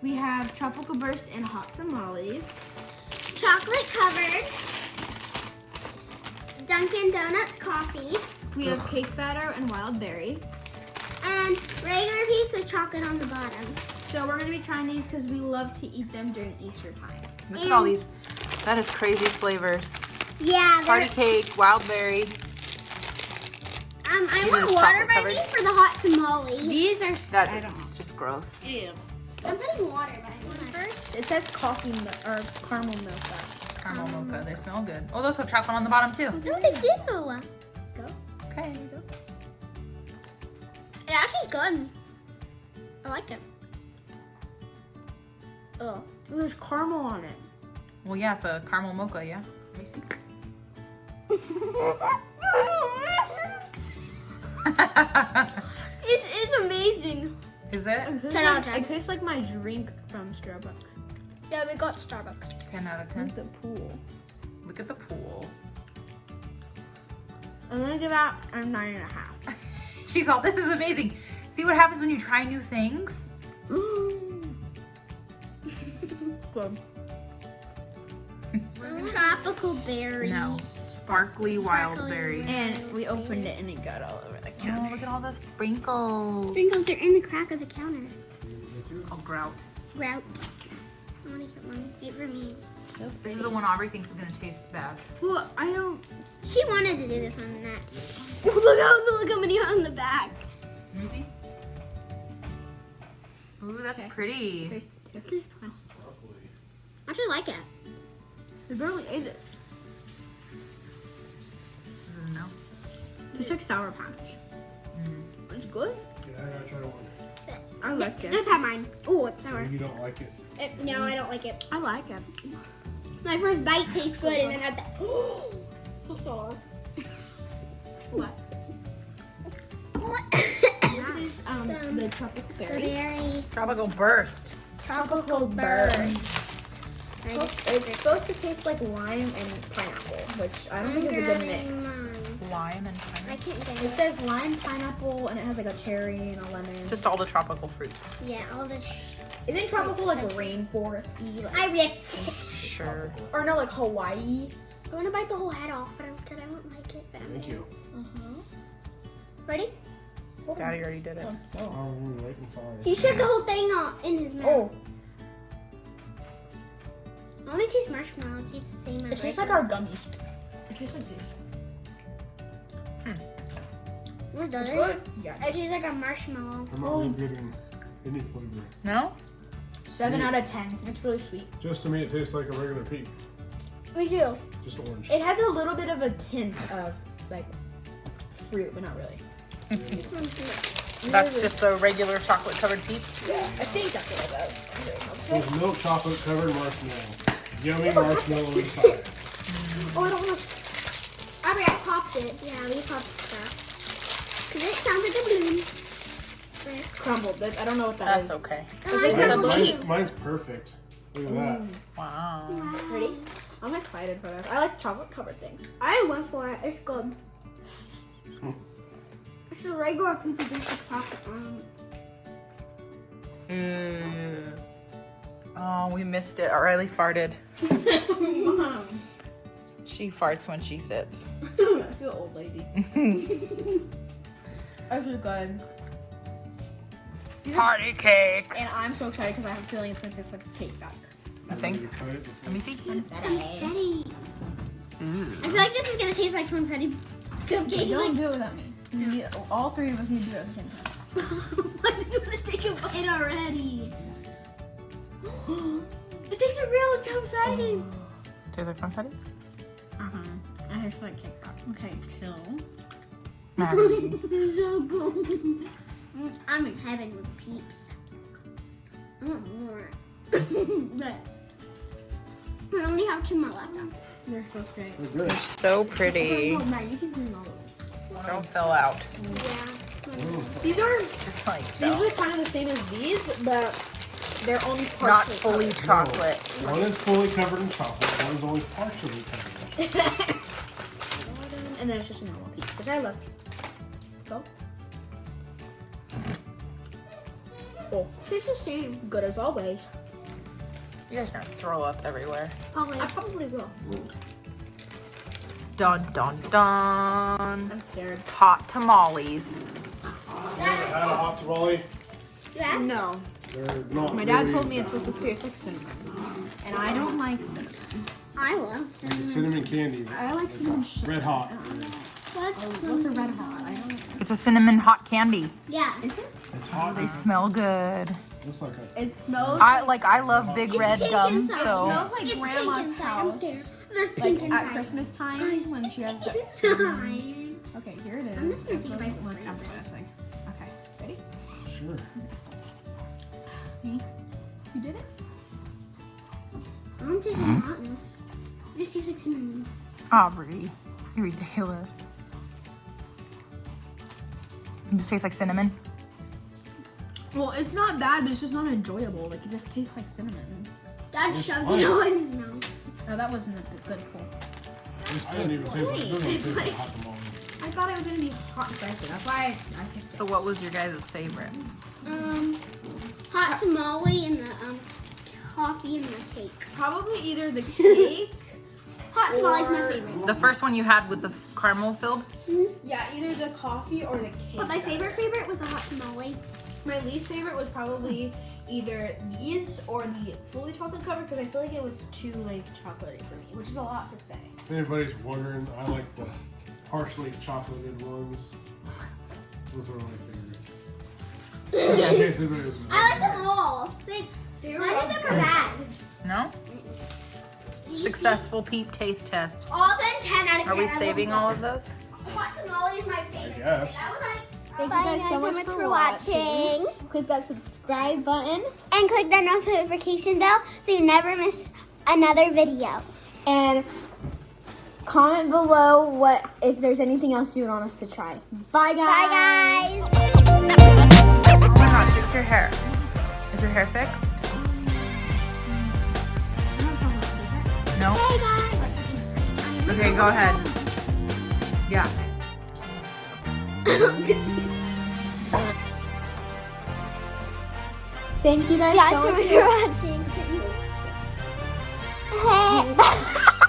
We have tropical burst and hot tamales. Chocolate covered Dunkin' Donuts coffee. We have cake batter and wild berry. And regular piece of chocolate on the bottom. So we're gonna be trying these because we love to eat them during Easter time. Look at all these. That is crazy flavors. Yeah, Party cake, wild berry. I These are want just water chocolate by covered. me for the hot tamale. These are That I don't is know. just gross. Ew. I'm putting water by me first. It says coffee or caramel mocha. Caramel mocha. They smell good. Oh, those have chocolate on the bottom too. No, they do. Go. Okay. It actually is good. I like it. Oh, there's caramel on it. Well, yeah, it's a caramel mocha. Yeah. Let me see. It's amazing. Is it? It 10 out of 10. It tastes like my drink from Starbucks. Yeah, we got Starbucks. 10 out of 10. Like the pool. Look at the pool. I'm gonna give out a 9.5. She's all, this is amazing. See what happens when you try new things? Good. Tropical berries. No. Sparkly wild Sparkly berry. And we opened it and it got all over the Oh, counter. look at all the sprinkles. Sprinkles are in the crack of the counter. Oh, grout. Grout. I want to get one. Wait for me. So This pretty. is the one Aubrey thinks is gonna taste bad. Well, I don't. She wanted to do this on that. Look how many are on the back. Let me see. Ooh, that's Okay. pretty. This one. I actually like it. It barely is it. No. Tastes like Sour Patch. It's good. Yeah, I gotta try one. I like Just it. have mine. Oh, it's sour. You don't like it? No, I don't like it. I like it. My first bite tastes good, and then I have that. So sour. What? This This is the tropical berry. berry. Tropical burst. Tropical burst. It's supposed to taste like lime and pineapple, which I don't think is a good mix. Lime and I pineapple. can't get It it. says lime, pineapple, and it has like a cherry and a lemon. Just all the tropical fruits. Yeah, all the. Isn't tropical like rainforesty? Like, I ripped it. Sure. or no, like Hawaii. I want to bite the whole head off, but I'm scared I won't like it. But I'm Thank you. Ready? Daddy already did it. Oh, we're waiting for it. He shook the whole thing off in his mouth. Oh, I only taste marshmallow. It tastes the same as it tastes like regular. our gummies. It tastes like this. What does It's it? good. Yeah. It tastes like a marshmallow. I'm not really good in any flavor. No? 7 out of 10. It's really sweet. Just to me, it tastes like a regular peep. We do. Just orange. It has a little bit of a tint of like fruit, but not really. This one's good. That's just a regular chocolate covered peep. Yeah, I think that's what it does. With milk chocolate covered marshmallow. Yummy marshmallow inside. Oh, I don't want to. Aubrey, I popped it. Yeah, we popped stuff. Because it sounds like a balloon. Crumbled. I don't know what that is. That's okay. Oh, Is I it said a balloon. Mine's perfect. Look at that. Wow. Ready? I'm excited for this. I like chocolate covered things. I went for it. It's good. It's a regular pizza just with chocolate on it. Ew. Oh, we missed it. Riley farted. Mom. She farts when she sits. I feel old lady. I feel good. Party cake. And I'm so excited because I have a feeling it's going to taste like a cake batter. I think. You try it before. Let me see. Confetti. Ooh. I feel like this is gonna taste like confetti cupcakes. Don't do it without me. We need, all three of us need to do it at the same time. I just want to take a bite already. It takes a real confetti. Taste like confetti? I just like cake batter. Okay, chill. Maddie. It's so good. I'm in heaven with Peeps. I want more. But I only have 2 more left. They're so great. They're good. You're so pretty. Oh, Matt, you can clean all those. Don't sell out. Yeah. These are Just like these so. are kind of the same as these, but they're only partially Not fully covered. chocolate. One is fully covered in chocolate. One's only partially covered in chocolate. And then it's just a normal piece, which I love. Go. Oh, It's the same. good as always. You guys are gonna throw up everywhere. Probably. I probably will. Dun dun dun. I'm scared. Hot tamales. You ever had a hot tamale? Yeah. No. They're not My dad really- told me it's supposed to taste like cinnamon. And I don't like cinnamon. I love It's cinnamon. cinnamon candy. I like cinnamon Red hot. What's a red hot? I don't know. It's a cinnamon hot candy. Yeah. Is it? It's hot. They smell good. Looks like a. It smells I love big red pink gum, inside. It so smells like It's grandma's pink inside. house. I'm scared. There's Like pink at inside. Christmas time when she has that. Inside. Okay, here it I'm is. just gonna It see if I doesn't can look find it. appetizing. Okay, ready? Sure. You did it? I don't taste the hotness. This tastes like cinnamon. Aubrey, you're ridiculous. It just tastes like cinnamon. Well, it's not bad, but it's just not enjoyable. Like, it just tastes like cinnamon. Dad It's shoved fine. it all in his mouth. Oh, that wasn't a good pull. It doesn't even taste like, it doesn't even taste like hot tamale. I thought it was gonna be hot and spicy. That's why I picked So what was your guys' favorite? Hot tamale and the coffee and the cake. probably either the cake. Hot tamale is my Or- favorite. The first one you had with the caramel filled? Yeah, either the coffee or the cake. But my favorite was the hot tamale. My least favorite was probably either these or the fully chocolate covered because I feel like it was too like chocolatey for me, which is a lot to say. If anybody's wondering, I like the partially chocolated ones. Those are my favorite. In case anybody was I like them all. None of them are bad. No? Successful peep taste test. All of them 10 out of 10. Are we I love saving them. all of those? Hot tamale is my favorite. guess. That was my Thank you guys so much for watching. Click that subscribe button. And click that notification bell so you never miss another video. And comment below what if there's anything else you want us to try. Bye guys. Bye, guys. Oh my god, fix your hair. Is your hair fixed? No? Hey, guys. Okay, go ahead. Yeah. Thank you guys so much for watching. Hey.